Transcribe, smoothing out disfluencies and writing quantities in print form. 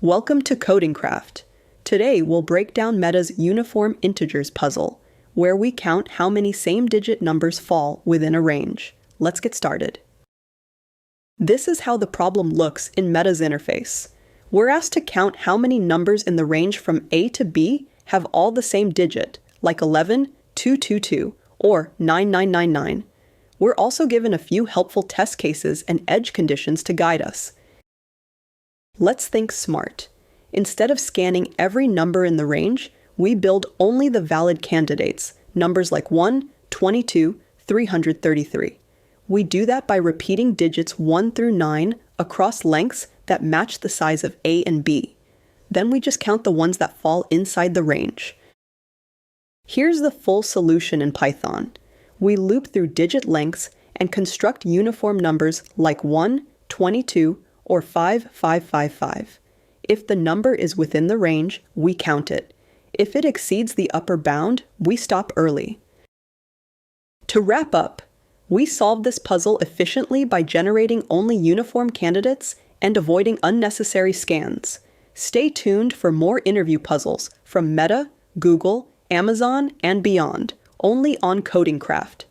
Welcome to CodingCraft. Today we'll break down Meta's uniform integers puzzle, where we count how many same-digit numbers fall within a range. Let's get started. This is how the problem looks in Meta's interface. We're asked to count how many numbers in the range from A to B have all the same digit, like 11, 222, or 9999. We're also given a few helpful test cases and edge conditions to guide us. Let's think smart. Instead of scanning every number in the range, we build only the valid candidates, numbers like 1, 22, 333. We do that by repeating digits 1 through 9 across lengths that match the size of A and B. Then we just count the ones that fall inside the range. Here's the full solution in Python. We loop through digit lengths and construct uniform numbers like 1, 22, or 5555. If the number is within the range, we count it. If it exceeds the upper bound, we stop early. To wrap up, we solved this puzzle efficiently by generating only uniform candidates and avoiding unnecessary scans. Stay tuned for more interview puzzles from Meta, Google, Amazon, and beyond, only on CodingCraft.